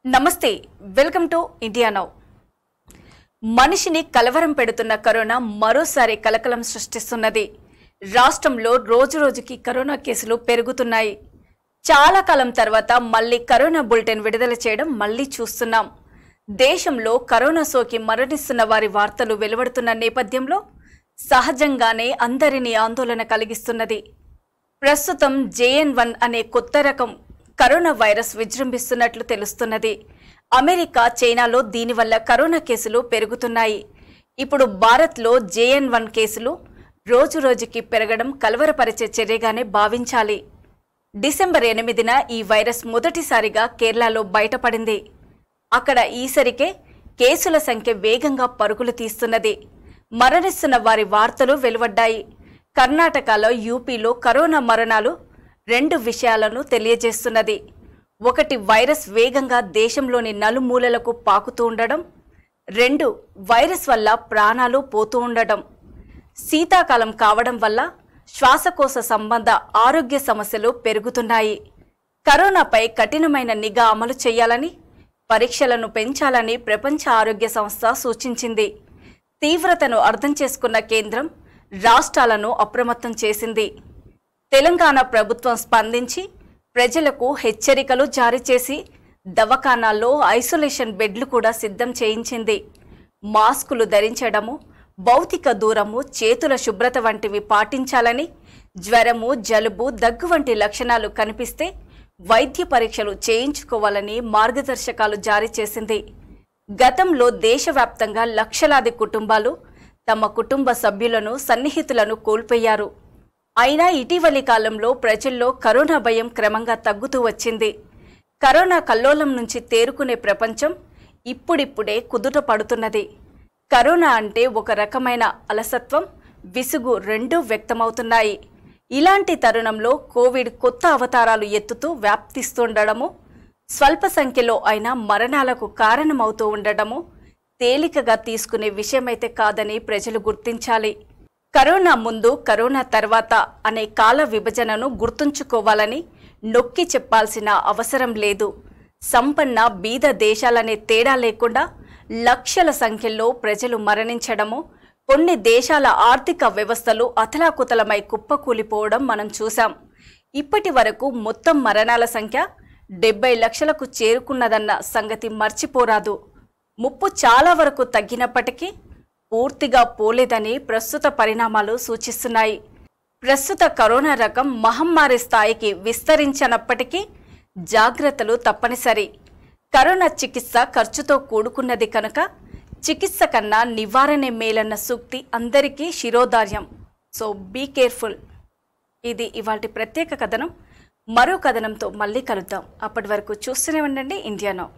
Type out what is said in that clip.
నమస్తే welcome to India now మనిషిని కలవరం పెడుతున్న కరోనా మరోసారి కలకలం సృష్టిస్తున్నది. రాష్ట్రంలో రోజురోజుకి కరోనా కేసులు పెరుగుతున్నాయి. చాలా కాలం తర్వాత మళ్ళీ కరోనా బులెటిన్ విడుదల చేయడం మళ్ళీ చూస్తున్నాం. దేశంలో కరోనా సోకి మరణిస్తున్న వారి వార్తలు వెలువడుతున్న నేపథ్యంలో సహజంగానే అందరినీ ఆందోళన కలిగిస్తున్నది. ప్రస్తుతం JN.1 అనే కొత్త రకం కరోనా వైరస్ విజృంభిస్తున్నట్లు తెలుస్తున్నది. అమెరికా, చైనాలో దీనివల్ల కరోనా కేసులు పెరుగుతున్నాయి. ఇప్పుడు భారత్లో JN.1 కేసులు రోజురోజుకి పెరగడం కలవరపరిచే చర్యగానే భావించాలి. డిసెంబర్ 8న ఈ వైరస్ మొదటిసారిగా కేరళలో బయటపడింది. అక్కడ ఈసరికే కేసుల సంఖ్య వేగంగా పరుగులు తీస్తున్నది. మరణిస్తున్న వారి వార్తలు వెలువడ్డాయి. కర్ణాటకలో, యూపీలో కరోనా మరణాలు రెండు విషయాలను తెలియజేస్తున్నది. ఒకటి, వైరస్ వేగంగా దేశంలోని నలుమూలలకు పాకుతూ ఉండడం. రెండు, వైరస్ వల్ల ప్రాణాలు పోతూ ఉండడం. శీతాకాలం కావడం వల్ల శ్వాసకోశ సంబంధ ఆరోగ్య సమస్యలు పెరుగుతున్నాయి. కరోనాపై కఠినమైన నిఘా అమలు చేయాలని, పరీక్షలను పెంచాలని ప్రపంచ ఆరోగ్య సంస్థ సూచించింది. తీవ్రతను అర్థం చేసుకున్న కేంద్రం రాష్ట్రాలను అప్రమత్తం చేసింది. తెలంగాణ ప్రభుత్వం స్పందించి ప్రజలకు హెచ్చరికలు జారీ చేసి దవాఖానాల్లో ఐసోలేషన్ బెడ్లు కూడా సిద్ధం చేయించింది. మాస్కులు ధరించడము, భౌతిక దూరము, చేతుల శుభ్రత వంటివి పాటించాలని, జ్వరము, జలుబు, దగ్గు వంటి లక్షణాలు కనిపిస్తే వైద్య పరీక్షలు చేయించుకోవాలని మార్గదర్శకాలు జారీ చేసింది. గతంలో దేశవ్యాప్తంగా లక్షలాది కుటుంబాలు తమ కుటుంబ సభ్యులను, సన్నిహితులను కోల్పోయారు. అయినా ఇటీవలి కాలంలో ప్రజల్లో కరోనా భయం క్రమంగా తగ్గుతూ వచ్చింది. కరోనా కల్లోలం నుంచి తేరుకునే ప్రపంచం ఇప్పుడిప్పుడే కుదుట పడుతున్నది. కరోనా అంటే ఒక రకమైన అలసత్వం, విసుగు రెండూ వ్యక్తమవుతున్నాయి. ఇలాంటి తరుణంలో కోవిడ్ కొత్త అవతారాలు ఎత్తుతూ వ్యాప్తిస్తుండడము, స్వల్ప సంఖ్యలో అయినా మరణాలకు కారణమవుతూ ఉండడము తేలికగా తీసుకునే విషయమైతే కాదని ప్రజలు గుర్తించాలి. కరోనా ముందు, కరోనా తర్వాత అనే కాల విభజనను గుర్తుంచుకోవాలని నొక్కి చెప్పాల్సిన అవసరం లేదు. సంపన్న, బీద దేశాలనే తేడా లేకుండా లక్షల సంఖ్యలో ప్రజలు మరణించడము, కొన్ని దేశాల ఆర్థిక వ్యవస్థలు అతలాకుతలమై కుప్పకూలిపోవడం మనం చూశాం. ఇప్పటి వరకు మొత్తం మరణాల సంఖ్య 70 లక్షలకు చేరుకున్నదన్న సంగతి మర్చిపోరాదు. ముప్పు చాలా వరకు తగ్గినప్పటికీ పూర్తిగా పోలేదని ప్రస్తుత పరిణామాలు సూచిస్తున్నాయి. ప్రస్తుత కరోనా రకం మహమ్మారి స్థాయికి విస్తరించనప్పటికీ జాగ్రత్తలు తప్పనిసరి. కరోనా చికిత్స ఖర్చుతో కూడుకున్నది కనుక చికిత్స కన్నా నివారణే మేలన్న సూక్తి అందరికీ శిరోధార్యం. So be careful. ఇది ఇవాల్టి ప్రత్యేక కథనం. మరో కథనంతో మళ్ళీ కలుద్దాం. అప్పటి వరకు చూస్తూనే ఉండండి ఇండియా నౌ.